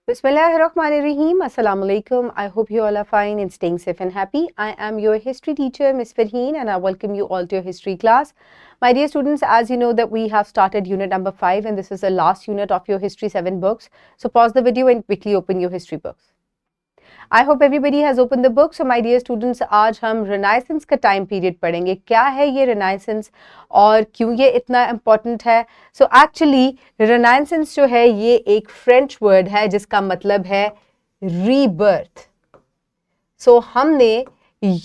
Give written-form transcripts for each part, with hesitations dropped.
Bismillahirrahmanirrahim. Assalamu alaikum. I hope you all are fine and staying safe and happy. I am your history teacher, Miss Farheen, and I welcome you all to your history class. My dear students, as you know that we have started unit number 5 and this is the last unit of your history 7 books. So pause the video and quickly open your history books. I hope everybody has opened the book. So my dear students, आज हम Renaissance का time period पढ़ेंगे. क्या है ये Renaissance और क्यों ये इतना important है? So actually Renaissance जो है ये एक French word है जिसका मतलब है rebirth. So हमने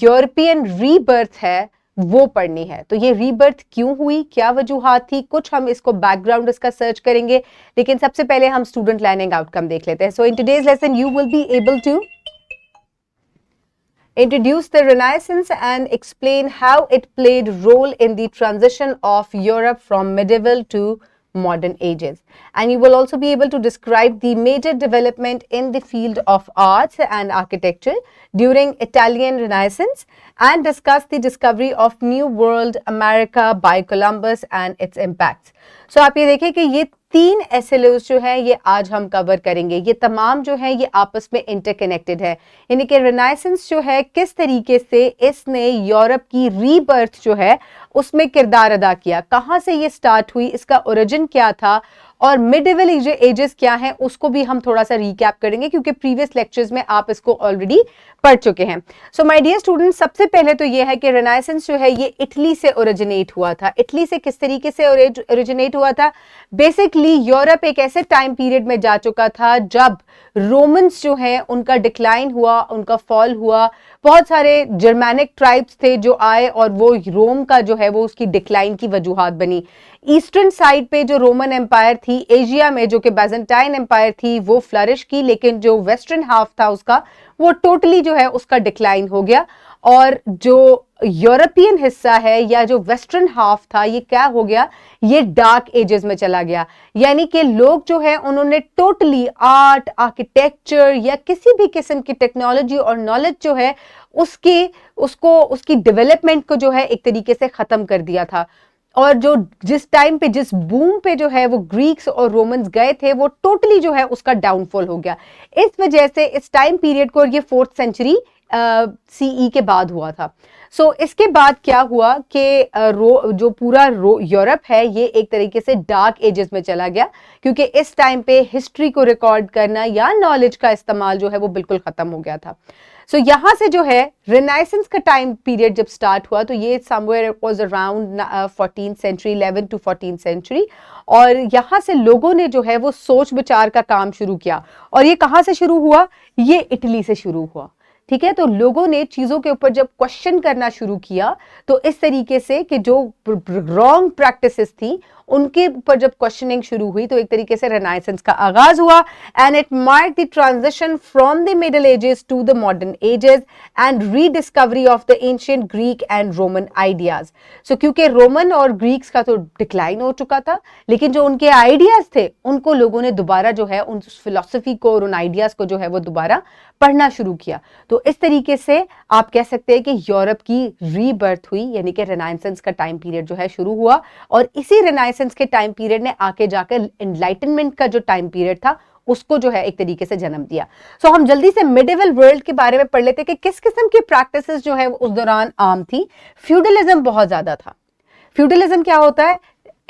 European rebirth है वो पढ़नी है. तो ये rebirth क्यों हुई, क्या वजूहात थी, कुछ हम इसको background इसका सर्च करेंगे, लेकिन सबसे पहले हम student learning outcome देख लेते हैं. So in today's lesson you will be able to introduce the Renaissance and explain how it played role in the transition of Europe from medieval to modern ages. And you will also be able to describe the major development in the field of arts and architecture during Italian Renaissance and discuss the discovery of New World America by Columbus and its impacts. So आप ये देखिए कि ये 3 SLOs जो है ये आज हम कवर करेंगे. ये तमाम जो है ये आपस में इंटरकनेक्टेड है. यानी कि Renaissance जो है किस तरीके से इसने यूरोप की रीबर्थ जो है उसमें किरदार अदा किया, कहाँ से ये स्टार्ट हुई, इसका ओरिजिन क्या था और मिडिवल एजेस क्या हैं उसको भी हम थोड़ा सा रिकैप करेंगे क्योंकि प्रीवियस लेक्चर्स में आप इसको ऑलरेडी पढ़ चुके हैं. सो माय डियर स्टूडेंट्स, सबसे पहले तो ये है कि Renaissance जो है ये इटली से ओरिजिनेट हुआ था. इटली से किस तरीके से ओरिजिनेट हुआ था? बेसिकली यूरोप एक ऐसे टाइम पीरियड में जा चुका था जब रोमन्स जो है उनका डिक्लाइन हुआ, उनका फॉल हुआ. बहुत सारे जर्मैनिक ट्राइब्स थे जो आए और वो रोम का जो है वो उसकी डिक्लाइन की वजूहात बनी. ईस्टर्न साइड पे जो रोमन एम्पायर थी, एशिया में जो कि बैजेंटाइन एम्पायर थी वो फ्लरिश की, लेकिन जो वेस्टर्न हाफ था उसका वो टोटली जो है उसका डिक्लाइन हो गया. और जो यूरोपियन हिस्सा है या जो वेस्टर्न हाफ था ये क्या हो गया, ये डार्क एजेस में चला गया. यानी कि लोग जो है उन्होंने टोटली आर्ट, आर्किटेक्चर या किसी भी किस्म की टेक्नोलॉजी और नॉलेज जो है उसकी डेवलपमेंट को जो है एक तरीके से खत्म कर दिया था. और जो जिस टाइम पे जिस बूम पे जो है वो ग्रीक्स और रोमन्स गए थे वो टोटली जो है उसका डाउनफॉल हो गया. इस वजह से इस टाइम पीरियड को ये 4th सेंचुरी CE के बाद हुआ था. सो इसके बाद क्या हुआ कि जो पूरा यूरोप है ये एक तरीके से डार्क एजेस में चला गया क्योंकि इस टाइम पे हिस्ट्री को रिकॉर्ड करना या नॉलेज का इस्तेमाल जो है वो बिल्कुल खत्म हो गया था. सो यहाँ से जो है Renaissance का टाइम पीरियड जब स्टार्ट हुआ तो ये somewhere was around 14th century, 11th to 14th century. और यहाँ से लोगों ने जो है वो सोच विचार का काम शुरू किया. और ये कहाँ से शुरू हुआ? ये इटली से शुरू हुआ. ठीक है, तो लोगों ने चीजों के ऊपर जब क्वेश्चन करना शुरू किया तो इस तरीके से कि जो रॉन्ग प्रैक्टिसेस थी उनके ऊपर जब क्वेश्चनिंग शुरू हुई तो एक तरीके से Renaissance का आगाज हुआ. And it mark the transition from the middle ages to the modern ages and rediscovery of the ancient Greek and Roman ideas. So क्योंकि रोमन और ग्रीक्स का तो डिक्लाइन हो चुका था, लेकिन जो उनके आइडियाज थे उनको लोगों ने दोबारा जो है उन फिलॉसफी को और उन आइडियाज को जो है वो दोबारा पढ़ना शुरू किया. तो इस तरीके से आप कह सकते हैं कि यूरोप की रीबर्थ हुई, यानी कि Renaissance का टाइम पीरियड जो है शुरू हुआ. और इसी Renaissance के टाइम पीरियड ने आके जाकर एनलाइटनमेंट का जो टाइम पीरियड था उसको जो है एक तरीके से जन्म दिया. सो हम जल्दी से मिडिवल वर्ल्ड के बारे में पढ़ लेते हैं कि किस किस्म की प्रैक्टिसेस जो है उस दौरान आम थी. फ्यूडलिज्म बहुत ज्यादा था. फ्यूडलिज्म क्या होता है?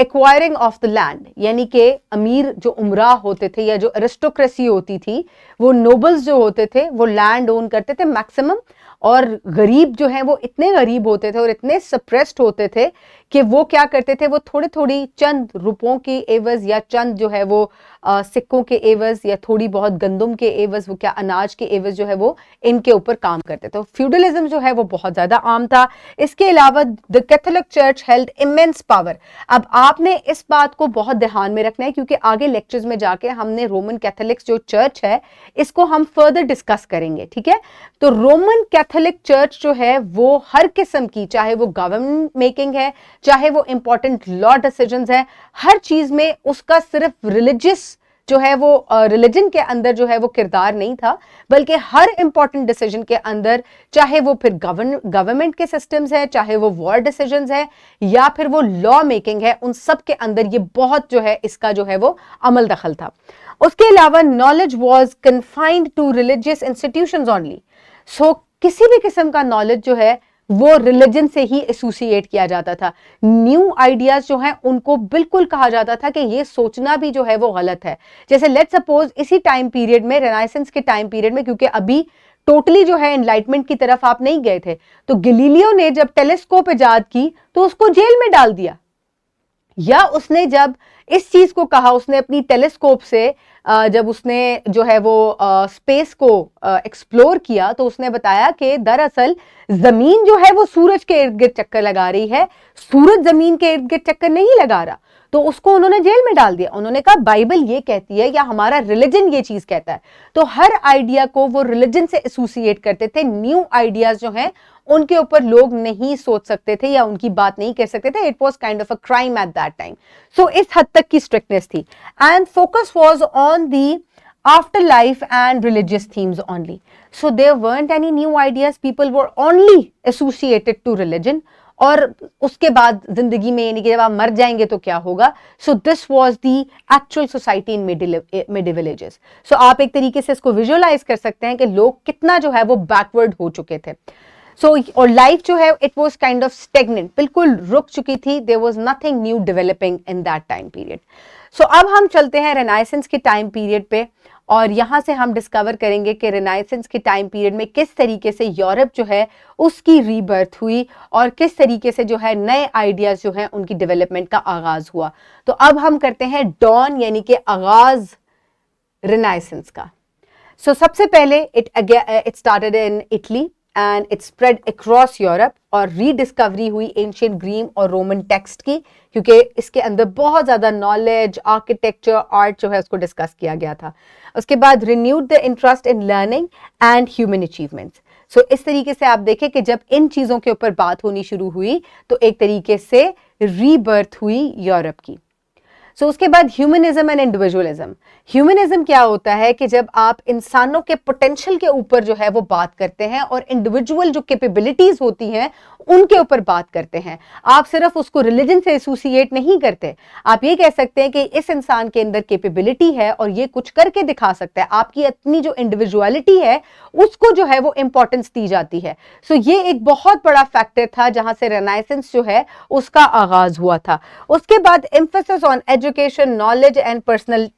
एक्वायरिंग ऑफ द लैंड, यानी कि अमीर जो उमरा होते थे या जो एरिस्टोक्रेसी होती थी, वो नोबल्स जो होते थे वो लैंड ओन करते थे मैक्सिमम. और गरीब जो हैं वो इतने गरीब होते थे और इतने सप्रेस्ड होते थे कि वो क्या करते थे, वो थोड़ी थोड़ी चंद रुपयों की एवज या चंद जो है वो सिक्कों के एवज या थोड़ी बहुत गंदम के एवज, वो क्या अनाज के एवज जो है वो इनके ऊपर काम करते थे. फ्यूडलिज्म जो है वो बहुत ज्यादा आम था. इसके अलावा the Catholic church held immense power. अब आपने इस बात को बहुत ध्यान में रखना है क्योंकि आगे लेक्चर्स में जाके हमने रोमन कैथोलिक्स जो चर्च है इसको हम फर्दर डिस्कस करेंगे. ठीक है, तो रोमन कैथोलिक चर्च जो है वो हर किस्म की, चाहे वो गवर्नमेंट मेकिंग है, चाहे वो इंपॉर्टेंट लॉ डिसीजंस है, हर चीज में उसका सिर्फ रिलीजियस जो है वो रिलीजन के अंदर जो है वो किरदार नहीं था, बल्कि हर इंपॉर्टेंट डिसीजन के अंदर, चाहे वो फिर गवर्नमेंट के सिस्टम्स है, चाहे वो वॉर डिसीजंस है या फिर वो लॉ मेकिंग है, उन सब के अंदर ये बहुत जो है इसका जो है वो अमल दखल था. उसके अलावा knowledge was confined to religious institutions only. So किसी भी किस्म का नॉलेज जो है वो रिलीजन से ही एसोसिएट किया जाता था। न्यू आइडियाज जो है उनको बिल्कुल कहा जाता था कि ये सोचना भी जो है वो गलत है। जैसे लेट्स सपोज इसी टाइम पीरियड में, रेनाइसेंस के टाइम पीरियड में, क्योंकि अभी टोटली जो है एनलाइटमेंट की तरफ आप नहीं गए थे, तो गैलीलियो ने जब टेलीस्कोप इजाद की तो उसको जेल में डाल दिया। या उसने जब इस चीज को कहा, उसने अपनी टेलीस्कोप से जब उसने जो है वो स्पेस को एक्सप्लोर किया, तो उसने बताया कि दरअसल जमीन जो है वो सूरज के इर्द गिर्द चक्कर लगा रही है, सूरज जमीन के इर्द गिर्द चक्कर नहीं लगा रहा। तो उसको उन्होंने जेल में डाल दिया। उन्होंने कहा बाइबल ये कहती है या हमारा रिलीजन ये चीज कहता है। तो हर आइडिया को वो रिलीजन से एसोसिएट करते थे। न्यू आइडियाज जो हैं उनके ऊपर लोग नहीं सोच सकते थे या उनकी बात नहीं कह सकते थे। It was kind of a crime at that time. So इस हद तक की स्ट्रिक्टनेस थी। And focus was on the afterlife and religious themes only. So there weren't any new ideas. People were only associated to religion. और उसके बाद जिंदगी में यानी कि जब आप मर जाएंगे तो क्या होगा। So this was the actual society in medieval ages. So आप एक तरीके से इसको विजुअलाइज कर सकते हैं कि लोग कितना जो है वो बैकवर्ड हो चुके थे। और लाइफ जो है it was kind of stagnant, बिल्कुल रुक चुकी थी। There was nothing new developing in that time period. So अब हम चलते हैं रेनाइसेंस के टाइम पीरियड पे, और यहां से हम डिस्कवर करेंगे कि रेनाइसेंस के टाइम पीरियड में किस तरीके से यूरोप जो है उसकी रीबर्थ हुई और किस तरीके से जो है नए आइडियाज जो है उनकी डेवलपमेंट का आगाज हुआ। तो अब हम करते हैं डॉन यानी कि आगाज रेनाइसेंस का। सो सबसे पहले it started in Italy and it spread across Europe, और रीडिस्कवरी हुई एंशिएंट ग्रीक और रोमन टेक्स्ट की, क्योंकि इसके अंदर बहुत ज्यादा नॉलेज, आर्किटेक्चर, आर्ट जो है उसको डिस्कस किया गया था। उसके बाद renewed the interest in learning and human achievements. So इस तरीके से आप देखें कि जब इन चीजों के ऊपर बात होनी शुरू हुई तो एक तरीके से रीबर्थ हुई यूरोप की। सो उसके बाद ह्यूमनिज्म एंड इंडिविजुअलिज्म। ह्यूमनिज्म क्या होता है कि जब आप इंसानों के पोटेंशियल के ऊपर जो है वो बात करते हैं और इंडिविजुअल जो कैपेबिलिटीज होती हैं उनके ऊपर बात करते हैं। आप सिर्फ उसको रिलीजन से एसोसिएट नहीं करते। आप ये कह सकते हैं कि इस इंसान के अंदर कैपेबिलिटी है और ये कुछ करके दिखा सकता है। आपकी अपनी जो इंडिविजुअलिटी है उसको जो है वो इंपॉर्टेंस दी जाती है। सो ये एक बहुत बड़ा फैक्टर था जहां से रेनाइसेंस जो है उसका आगाज हुआ था। उसके बाद emphasis on education, knowledge and personal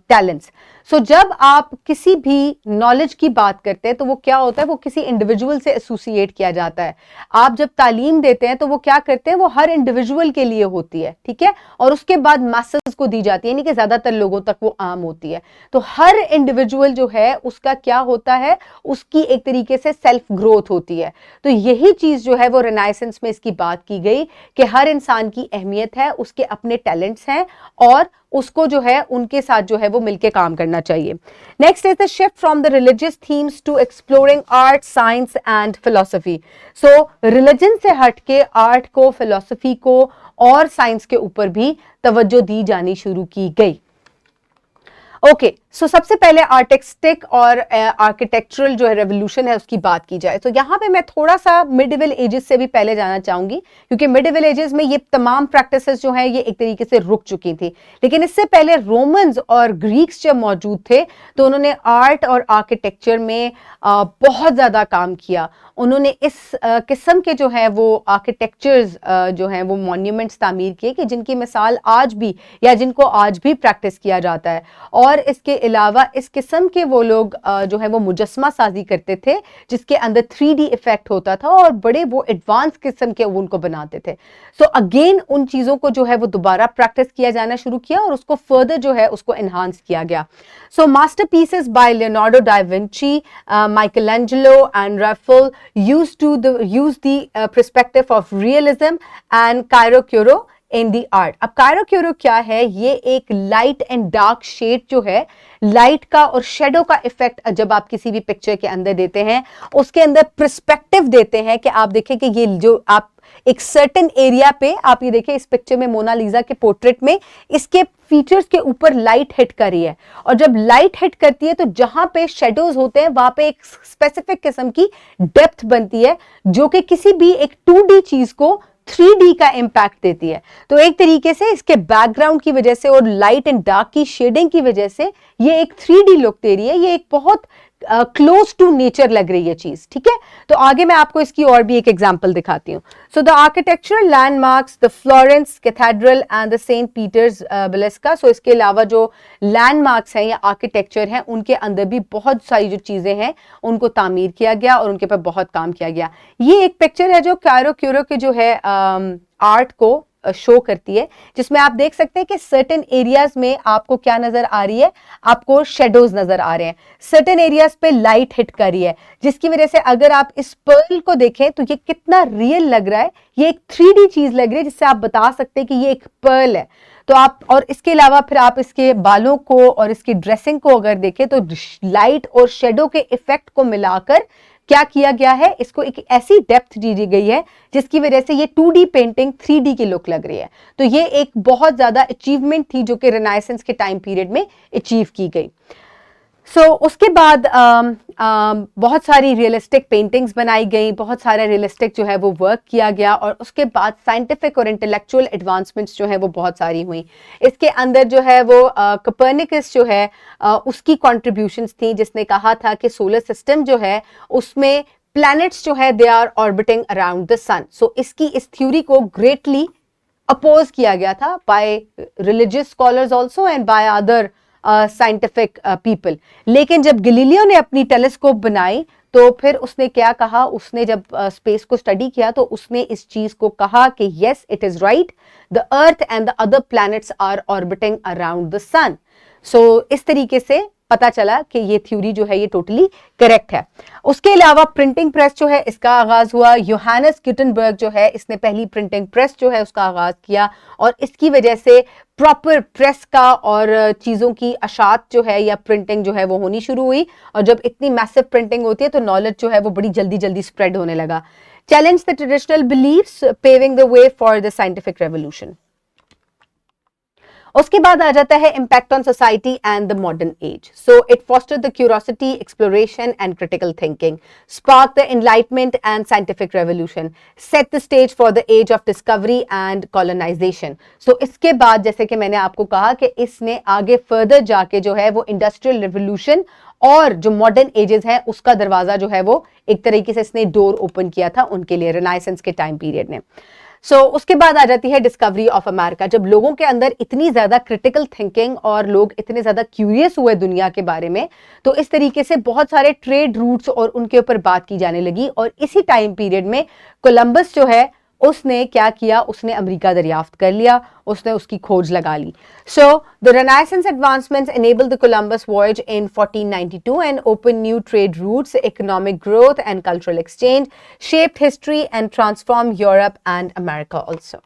talents. So जब आप किसी भी नॉलेज की बात करते हैं तो वो क्या होता है, वो किसी इंडिविजुअल से एसोसिएट किया जाता है। आप जब तालीम देते हैं तो वो क्या करते हैं, वो हर इंडिविजुअल के लिए होती है, ठीक है, और उसके बाद मैसेज को दी जाती है, यानी कि ज्यादातर लोगों तक वो आम होती है। तो हर इंडिविजुअल जो है उसका क्या होता है, उसकी एक तरीके से सेल्फ ग्रोथ होती है। तो यही चीज जो है वो रेनाइसेंस में इसकी बात की गई कि हर इंसान की अहमियत है, उसके अपने टैलेंट्स हैं और उसको जो है उनके साथ जो है वो मिलके काम करना चाहिए। Next is the shift from the religious themes to exploring art, science and philosophy. So religion से हटके आर्ट को, फिलोसफी को और साइंस के ऊपर भी तवज्जो दी जानी शुरू की गई। ओके, सो सबसे पहले आर्टिस्टिक और आर्किटेक्चरल जो है रेवोल्यूशन है उसकी बात की जाए तो यहाँ पे मैं थोड़ा सा मिडिवल एजेस से भी पहले जाना चाहूंगी, क्योंकि मिडिवल एजेस में ये तमाम प्रैक्टिसेस जो हैं ये एक तरीके से रुक चुकी थी। लेकिन इससे पहले रोमन्स और ग्रीक्स जब मौजूद थे तो उन्होंने आर्ट और आर्किटेक्चर में बहुत ज़्यादा काम किया। उन्होंने इस किस्म के जो है वो आर्किटेक्चर्स जो हैं वो मॉन्यूमेंट्स तामीर किए कि जिनकी मिसाल आज भी या जिनको आज भी प्रैक्टिस किया जाता है। और इसके अलावा इस किस्म के वो लोग जो है वो मुजस्मा साजी करते थे जिसके अंदर 3D इफेक्ट होता था और बड़े वो एडवांस किस्म के उनको बनाते थे। सो अगेन उन चीज़ों को जो है वो दोबारा प्रैक्टिस किया जाना शुरू किया और उसको फर्दर जो है उसको एनहांस किया गया। So masterpieces by Leonardo da Vinci, Michelangelo and Raphael used the perspective of realism and chiaroscuro in the art। अब chiaroscuro क्या है, ये एक लाइट एंड डार्क शेड जो है, लाइट का और शेडो का इफेक्ट जब आप किसी भी पिक्चर के अंदर देते हैं उसके अंदर पर्सपेक्टिव देते हैं कि आप देखें कि ये जो आप एक सर्टेन एरिया पे, आप ये देखें इस पिक्चर में मोनालिसा के पोर्ट्रेट में इसके फीचर्स के ऊपर लाइट हिट कर रही है और जब लाइट हिट करती है तो जहां पे शेडोज होते हैं वहां पे एक स्पेसिफिक किस्म की डेप्थ बनती है जो कि किसी भी एक 2D चीज को 3D का इम्पैक्ट देती है। तो एक तरीके से इसके बैकग्राउंड की वजह से और लाइट एंड डार्क की शेडिंग की वजह से ये एक 3D लुक दे रही है, ये एक बहुत क्लोज टू नेचर लग रही है चीज, ठीक है। तो आगे मैं आपको इसकी और भी एक एग्जांपल दिखाती हूँ। So the architectural landmarks, the Florence cathedral and the Saint Peter's basilica. So इसके अलावा जो लैंडमार्क्स हैं या आर्किटेक्चर हैं, उनके अंदर भी बहुत सारी जो चीजें हैं उनको तामीर किया गया और उनके पर बहुत काम किया गया। ये एक पिक्चर है जो कायरो क्यूरो के जो है आर्ट को शो करती है, जिसमें आप देख सकते हैं कि सर्टेन एरियाज में आपको क्या नजर आ रही है, आपको शेडोज नजर आ रहे हैं, सर्टेन एरियाज पे लाइट हिट कर रही है, जिसकी वजह से अगर आप इस पर्ल को देखें तो ये कितना रियल लग रहा है, ये एक 3D चीज लग रही है जिससे आप बता सकते हैं कि ये एक पर्ल है। तो आप, और इसके अलावा फिर आप इसके बालों को और इसकी ड्रेसिंग को अगर देखें तो लाइट और शेडो के इफेक्ट को मिलाकर क्या किया गया है, इसको एक ऐसी डेप्थ दी गई है जिसकी वजह से ये 2D पेंटिंग 3D की लुक लग रही है। तो ये एक बहुत ज्यादा अचीवमेंट थी जो कि रेनेसांस के टाइम पीरियड में अचीव की गई। उसके बाद बहुत सारी रियलिस्टिक पेंटिंग्स बनाई गई, बहुत सारा रियलिस्टिक जो है वो वर्क किया गया, और उसके बाद साइंटिफिक और इंटेलेक्चुअल एडवांसमेंट्स जो है वो बहुत सारी हुई। इसके अंदर जो है वो कोपर्निकस जो है उसकी कॉन्ट्रीब्यूशंस थी, जिसने कहा था कि सोलर सिस्टम जो है उसमें प्लैनेट्स जो है they are orbiting around the sun. So इसकी इस थ्योरी को ग्रेटली अपोज किया गया था by religious scholars also and by other scientific people. लेकिन जब गैलीलियो ने अपनी टेलीस्कोप बनाई तो फिर उसने क्या कहा, उसने जब स्पेस को स्टडी किया तो उसने इस चीज को कहा कि yes it is right, the earth and the other planets are orbiting around the sun. So इस तरीके से पता चला कि ये थ्योरी जो है ये टोटली करेक्ट है। उसके अलावा प्रिंटिंग प्रेस जो है इसका आगाज हुआ, योहानस गुटेनबर्ग जो है इसने पहली प्रिंटिंग प्रेस जो है उसका आगाज किया, और इसकी वजह से प्रॉपर प्रेस का और चीजों की अशात जो है या प्रिंटिंग जो है वो होनी शुरू हुई। और जब इतनी मैसिव प्रिंटिंग होती है तो नॉलेज जो है वो बड़ी जल्दी जल्दी स्प्रेड होने लगा। Challenge the traditional beliefs, paving the way for the scientific revolution. उसके बाद आ जाता है impact on society and the modern age. So it fostered the curiosity, exploration and critical thinking, spark the enlightenment and scientific revolution, set the stage for the age of discovery and colonization. So इसके बाद जैसे कि मैंने आपको कहा कि इसने आगे फर्दर जाके जो है वो इंडस्ट्रियल रेवोल्यूशन और जो मॉडर्न एजेस है उसका दरवाजा जो है वो एक तरीके से इसने डोर ओपन किया था उनके लिए, रेनेसांस के टाइम पीरियड ने। उसके बाद आ जाती है डिस्कवरी ऑफ अमेरिका। जब लोगों के अंदर इतनी ज्यादा क्रिटिकल थिंकिंग और लोग इतने ज्यादा क्यूरियस हुए दुनिया के बारे में, तो इस तरीके से बहुत सारे ट्रेड रूट्स और उनके ऊपर बात की जाने लगी। और इसी टाइम पीरियड में कोलंबस जो है उसने क्या किया, उसने अमेरिका दरियाफ्त कर लिया, उसने उसकी खोज लगा ली। So the Renaissance advancements enabled the Columbus voyage in 1492 and opened new trade routes, economic growth and cultural exchange, shaped history and transformed Europe and America also.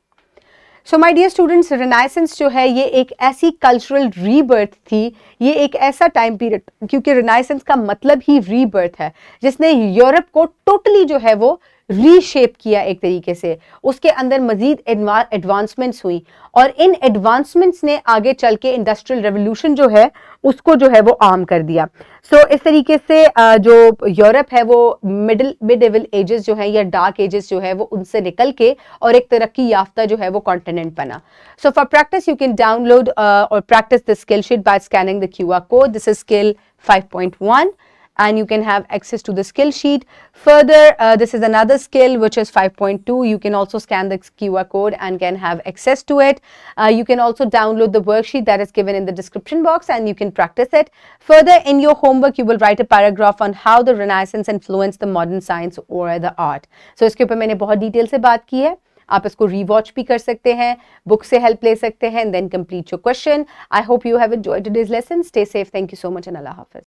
So my dear students, renaissance जो है ये एक ऐसी cultural rebirth थी, ये एक ऐसा time period, क्योंकि रेनेसांस का मतलब ही रीबर्थ है, जिसने यूरोप को टोटली जो है वो रीशेप किया एक तरीके से। उसके अंदर मजीद एडवांसमेंट्स हुई और इन एडवांसमेंट्स ने आगे चल के इंडस्ट्रियल रेवोल्यूशन जो है उसको जो है वो आम कर दिया। इस तरीके से जो यूरोप है वो मिडेवल एजेस जो है या डार्क एजेस जो है वो उनसे निकल के और एक तरक्की याफ्ता जो है वो कॉन्टिनेंट बना। For practice you can download और practice the skill sheet by scanning the QR code. This is skill 5.1. And you can have access to the skill sheet. Further, this is another skill which is 5.2. You can also scan the QR code and can have access to it. You can also download the worksheet that is given in the description box and you can practice it. Further, in your homework, you will write a paragraph on how the Renaissance influenced the modern science or the art. So, इसके ऊपर मैंने बहुत detail से बात की है। आप इसको रीवॉच भी कर सकते हैं, बुक से हेल्प ले सकते हैं, and then complete your question. I hope you have enjoyed today's lesson. Stay safe. Thank you so much and Allah Hafiz.